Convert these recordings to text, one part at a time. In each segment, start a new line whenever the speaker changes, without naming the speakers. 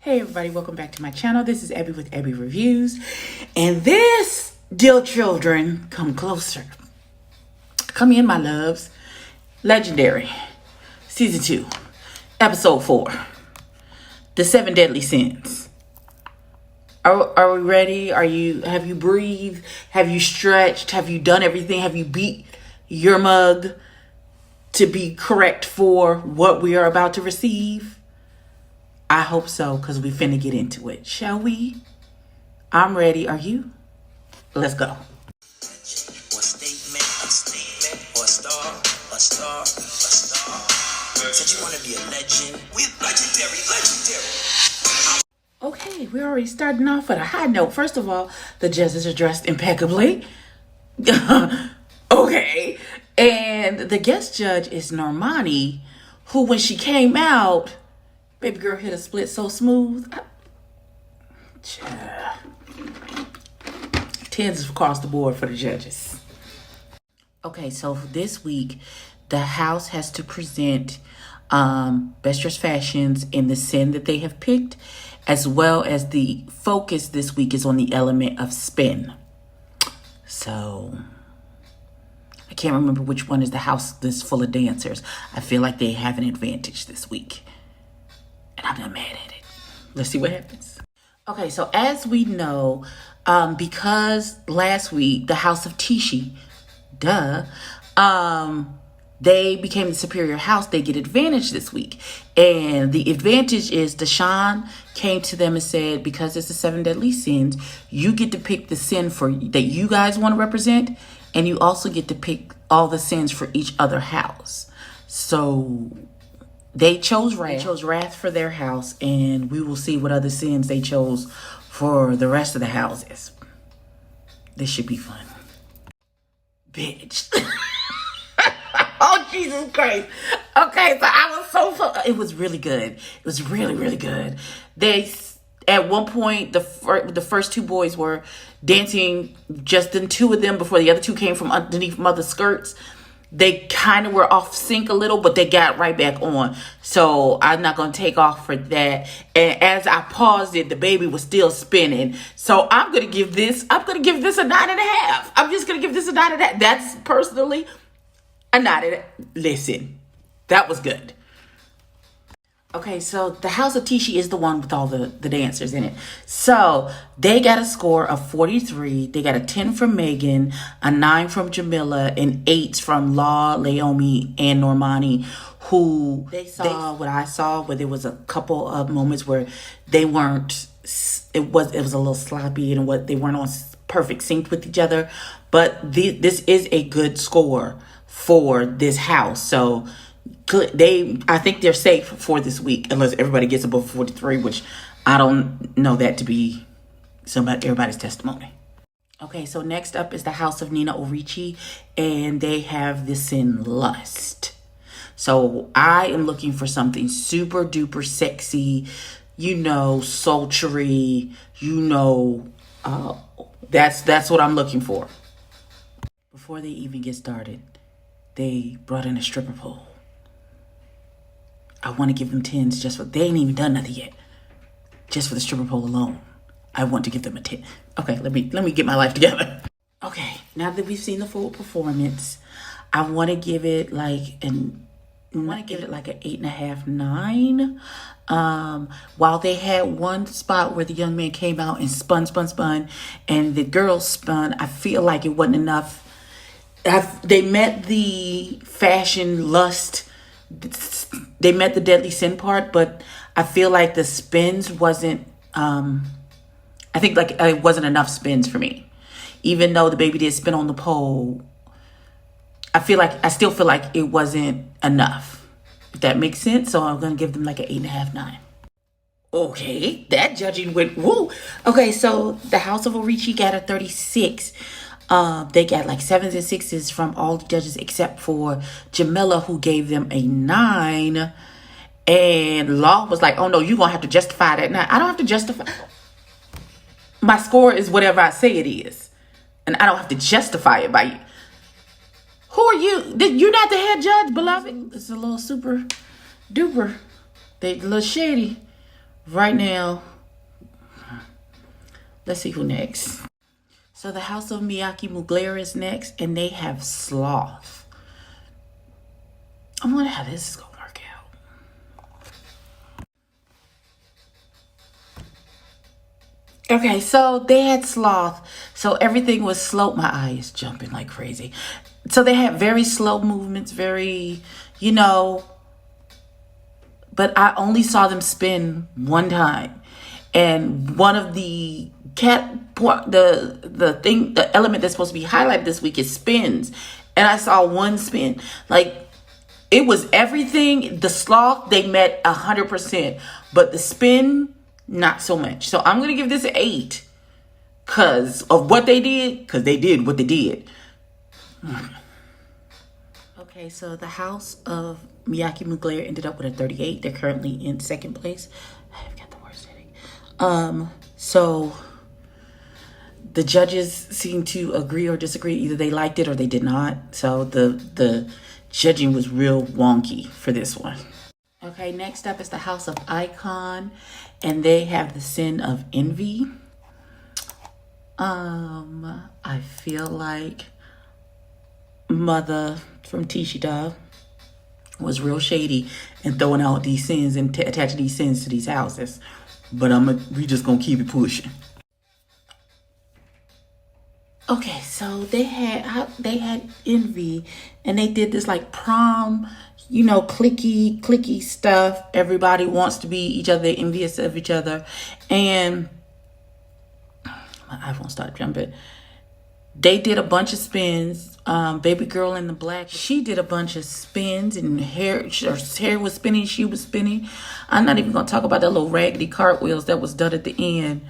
Hey everybody, welcome back to my channel. This is Abby with Abby Reviews. And this, dear children, come closer. Come in, my loves. Legendary, Season 2, Episode 4. The 7 Deadly Sins. Are we ready? Have you breathed? Have you stretched? Have you done everything? Have you beat your mug to be correct for what we are about to receive? I hope so, because we finna get into it. Shall we? I'm ready. Are you? Let's go. Said you want to be a legend. We're legendary. Okay, we're already starting off with a high note. First of all, the judges are dressed impeccably. Okay. And the guest judge is Normani, who, when she came out, baby girl hit a split so smooth. Tens across the board for the judges. Okay, so for this week, the house has to present best dressed fashions in the sin that they have picked, as well as the focus this week is on the element of spin. So I can't remember which one is the house that's full of dancers. I feel like they have an advantage this week. And I'm not mad at it. Let's see what happens. Okay, so as we know, because last week, the house of Tishi, they became the superior house, they get advantage this week. And the advantage is Deshaun came to them and said, because it's the 7 deadly sins, you get to pick the sin that you guys want to represent. And you also get to pick all the sins for each other house. So they chose wrath. They chose wrath for their house, and we will see what other sins they chose for the rest of the houses. This should be fun. Bitch. Oh, Jesus Christ. Okay, so I was so fun. It was really good. It was really, really good. At one point, the first two boys were dancing, just the two of them, before the other two came from underneath mother's skirts. They kind of were off sync a little, but they got right back on. So I'm not going to take off for that. And as I paused it, the baby was still spinning. So I'm going to give this a 9.5. I'm just going to give this a 9.5. That's personally a 9.5. Listen, that was good. Okay, so the house of Tishi is the one with all the dancers in it. So they got a score of 43. They got a 10 from Megan, a 9 from Jamila, and 8 from Law, Laomi, and Normani, who they saw what I saw, where there was a couple of moments where they weren't, it was a little sloppy and they weren't on perfect sync with each other. But this is a good score for this house. So I think they're safe for this week, unless everybody gets above 43, which I don't know that to be everybody's testimony. Okay, so next up is the house of Nina Orichi, and they have the sin lust. So I am looking for something super duper sexy, sultry, that's what I'm looking for. Before they even get started, they brought in a stripper pole. I want to give them 10s they ain't even done nothing yet. Just for the stripper pole alone, I want to give them a 10. Okay, let me get my life together. Okay, now that we've seen the full performance, I want to give it like an 8.5, 9. While they had one spot where the young man came out and spun, and the girls spun, I feel like it wasn't enough. They met the fashion lust. They met the deadly sin part, but I feel like the spins wasn't, I think like it wasn't enough spins for me. Even though the baby did spin on the pole, I still feel like it wasn't enough. If that makes sense. So I'm going to give them like an 8.5, 9. Okay, that judging went, woo. Okay, so the house of Orichi got a 36. They got like 7s and 6s from all the judges except for Jamila, who gave them a 9. And Law was like, oh no, you're going to have to justify that. Now, I don't have to justify. My score is whatever I say it is. And I don't have to justify it by you. Who are you? You're not the head judge, beloved. It's a little super duper. They a little shady. right now, let's see who next. So the House of Miyaki Mugler is next, and they have Sloth. I wonder how this is gonna work out. Okay, so they had Sloth. So everything was slow. My eye is jumping like crazy. So they had very slow movements, very, you know, but I only saw them spin one time. And one of the the element that's supposed to be highlighted this week is spins. And I saw one spin. Like, it was everything. The sloth, they met 100%, but the spin, not so much. So I'm gonna give this an 8 because of what they did. Because they did what they did. Okay, so the House of Miyaki Mugler ended up with a 38. They're currently in second place. I've got the worst headache. So the judges seem to agree or disagree. Either they liked it or they did not. So the judging was real wonky for this one. Okay, next up is the House of Icon, and they have the sin of envy. I feel like Mother from Tishida was real shady and throwing out these sins and attaching these sins to these houses. But we just gonna keep it pushing. Okay, so they had envy, and they did this like prom, you know, clicky stuff. Everybody wants to be each other, they're envious of each other, and my iPhone started jumping. They did a bunch of spins. Baby girl in the black, she did a bunch of spins, and her hair was spinning, she was spinning. I'm not even gonna talk about that little raggedy cartwheels that was done at the end.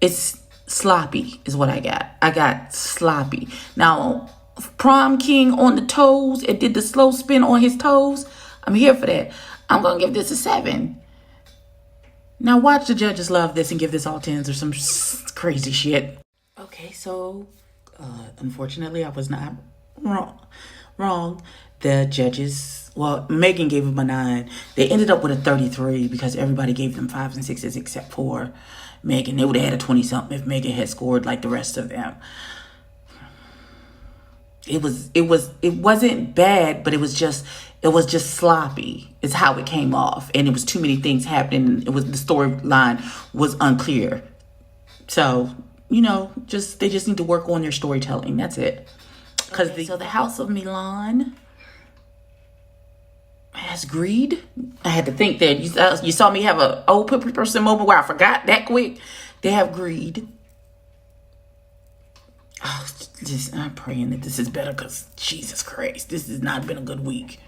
It's sloppy is what I got. I got sloppy. Now, prom king on the toes, it did the slow spin on his toes. I'm here for that. I'm gonna give this a 7. Now watch the judges love this and give this all 10s or some crazy shit. Okay, so unfortunately I was not wrong. The judges, well, Megan gave him a 9. They ended up with a 33 because everybody gave them 5s and 6s except for Megan. They would have had a 20-something if Megan had scored like the rest of them. It wasn't bad, but it was just sloppy. It's how it came off, and it was too many things happening. The storyline was unclear. So, you know, they just need to work on their storytelling. That's it. So the House of Milan has greed. I had to think that you saw me have a old person moment where I forgot that quick. They have greed. Oh, I'm praying that this is better because Jesus Christ, this has not been a good week.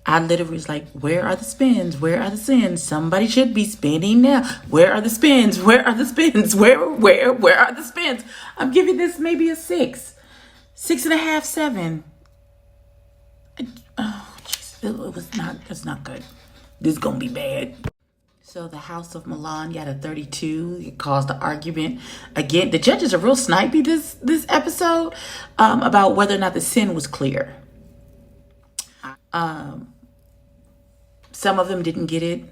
I literally was like, where are the spins? Where are the sins? Somebody should be spinning now. Where are the spins? Where are the spins? Where are the spins? I'm giving this maybe a 6. 6.5, 7. Oh, jeez. It's not good. This is going to be bad. So the House of Milan got a 32. It caused an argument. Again, the judges are real snipey this episode about whether or not the sin was clear. Some of them didn't get it.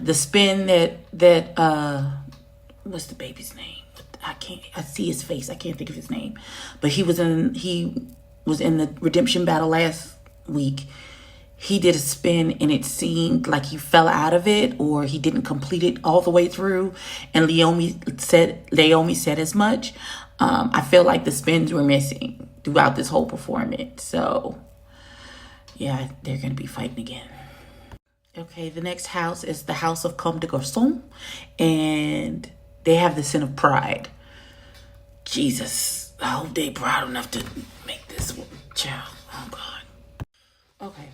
The spin that what's the baby's name? I see his face. I can't think of his name. But he was in the redemption battle last week. He did a spin and it seemed like he fell out of it or he didn't complete it all the way through. And Naomi said as much. I feel like the spins were missing throughout this whole performance. So yeah, they're going to be fighting again. Okay, the next house is the House of Comme des Garçons, and they have the sin of pride. Jesus, I hope they proud enough to make this one. Child, oh God. Okay,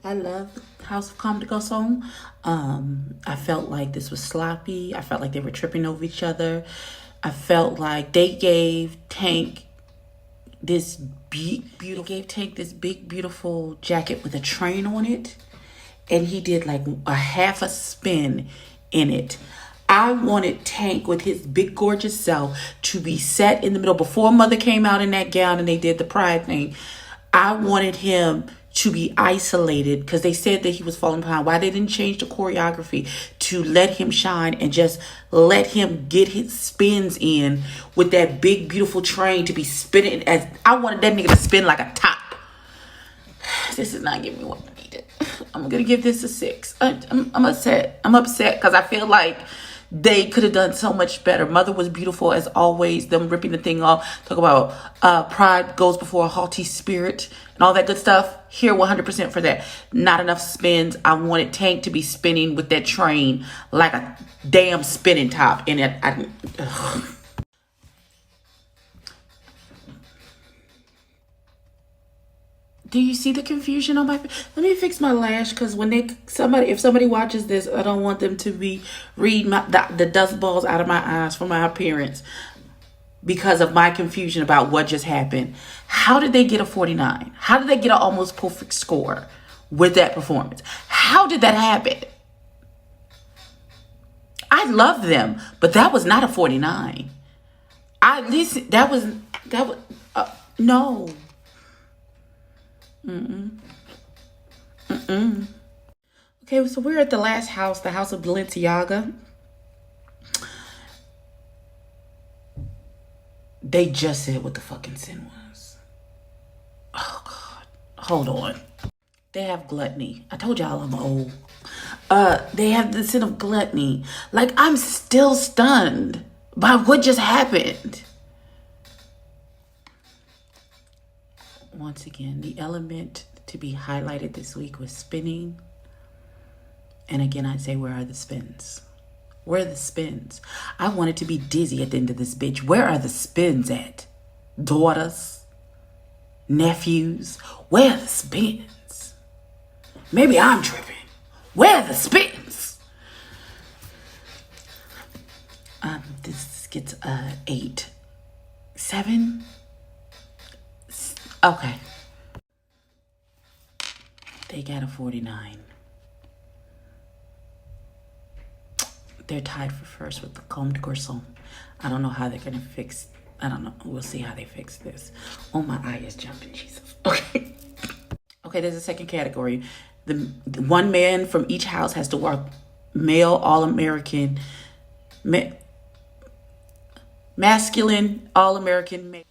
I love the House of Comme des Garçons. I felt like this was sloppy. I felt like they were tripping over each other. I felt like they gave Tank this big, beautiful jacket with a train on it. And he did like a half a spin in it. I wanted Tank with his big gorgeous self to be set in the middle before Mother came out in that gown and they did the pride thing. I wanted him to be isolated because they said that he was falling behind. Why they didn't change the choreography to let him shine and just let him get his spins in with that big beautiful train to be spinning. As I wanted that nigga to spin like a top. This is not giving me what I needed. I'm gonna give this a 6. I'm upset. I'm upset because I feel like they could have done so much better. Mother was beautiful as always. Them ripping the thing off. Talk about pride goes before a haughty spirit and all that good stuff. Here 100% for that. Not enough spins. I wanted Tank to be spinning with that train like a damn spinning top. And ugh. Do you see the confusion on my face? Let me fix my lash because when if somebody watches this, I don't want them to be reading the dust balls out of my eyes for my appearance because of my confusion about what just happened. How did they get a 49? How did they get an almost perfect score with that performance? How did that happen? I love them, but that was not a 49. That was no. Okay, so we're at the last house, the house of Balenciaga. They just said what the fucking sin was. Oh God, hold on. They have gluttony. I told y'all I'm old. They have the sin of gluttony. Like, I'm still stunned by what just happened. Once again, the element to be highlighted this week was spinning. And again, I'd say, where are the spins? Where are the spins? I wanted to be dizzy at the end of this bitch. Where are the spins at? Daughters? Nephews? Where are the spins? Maybe I'm tripping. Where are the spins? This gets 8. 7? Okay. They got a 49. They're tied for first with the Comme des Garçons. I don't know how they're going to fix. I don't know. We'll see how they fix this. Oh, my eye is jumping. Jesus. Okay. Okay, there's a second category. The one man from each house has to work male All-American, masculine All-American male.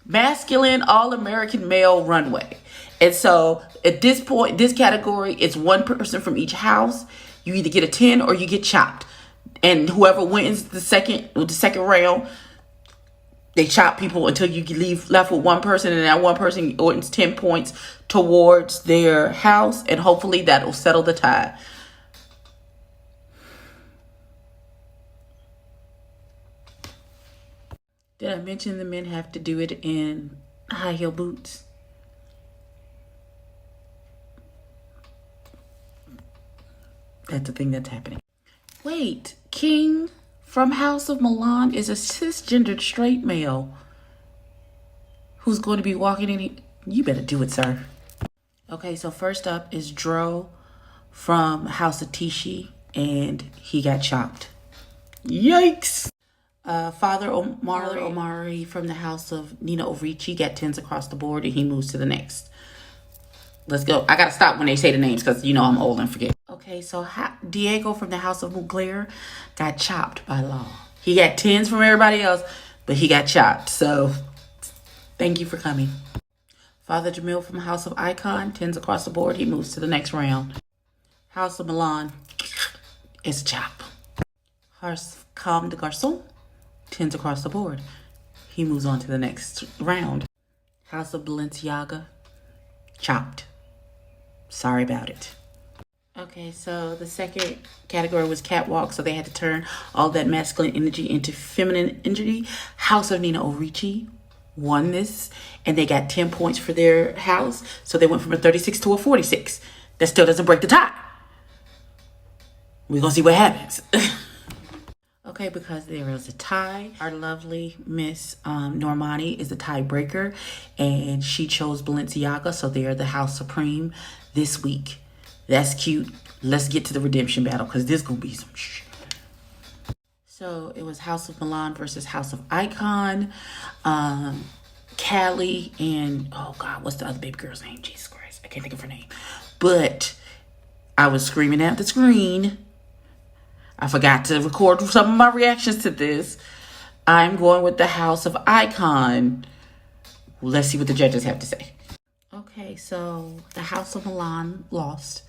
Masculine All-American male runway. And so at this point, this category, it's one person from each house. You either get a 10 or you get chopped. And whoever wins the second round, they chop people until you left with one person, and that one person wins 10 points towards their house, and hopefully that will settle the tie. Did I mention the men have to do it in high heel boots? That's the thing that's happening. Wait, King from House of Milan is a cisgendered straight male who's going to be walking in. You better do it, sir. Okay, so first up is Dro from House of Tishi, and he got chopped. Yikes. Father Omari from the house of Nina Ovrici got 10s across the board, and he moves to the next. Let's go. I gotta stop when they say the names because you know I'm old and forget. Okay, so Diego from the house of Mugler got chopped by Law. He got 10s from everybody else, but he got chopped. So thank you for coming. Father Jamil from House of Icon, 10s across the board. He moves to the next round. House of Milan is a chop. House Comme des Garçons, 10s across the board. He moves on to the next round. House of Balenciaga, chopped. Sorry about it. Okay, so the second category was catwalk, so they had to turn all that masculine energy into feminine energy. House of Nina Ovrici won this, and they got 10 points for their house, so they went from a 36 to a 46. That still doesn't break the tie. We're gonna see what happens. Okay, because there is a tie, our lovely Miss Normani is the tiebreaker, and she chose Balenciaga, so they're the House Supreme this week. That's cute. Let's get to the redemption battle, because this gonna be some shit. So it was House of Milan versus House of Icon. Callie and, oh God, what's the other baby girl's name? Jesus Christ, I can't think of her name. But I was screaming at the screen. I forgot to record some of my reactions to this. I'm going with the House of Icon. Let's see what the judges have to say. Okay, so the House of Milan lost.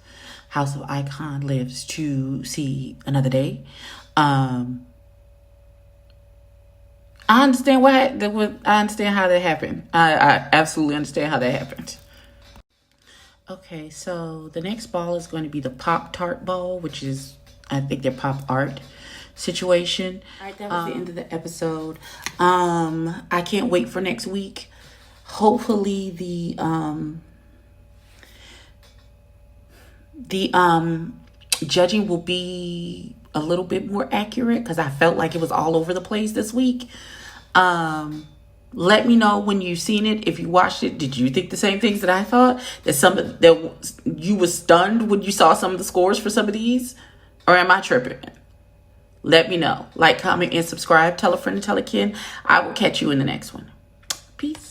House of Icon lives to see another day. I understand I understand how that happened. I absolutely understand how that happened. Okay, so the next ball is going to be the Pop-Tart ball, which is, I think, their pop art situation. All right, that was the end of the episode. I can't wait for next week. Hopefully the judging will be a little bit more accurate, because I felt like it was all over the place this week. Let me know when you've seen it. If you watched it, did you think the same things that I thought? That you were stunned when you saw some of the scores for some of these? Or am I tripping? Let me know. Like, comment, and subscribe. Tell a friend and tell a kid. I will catch you in the next one. Peace.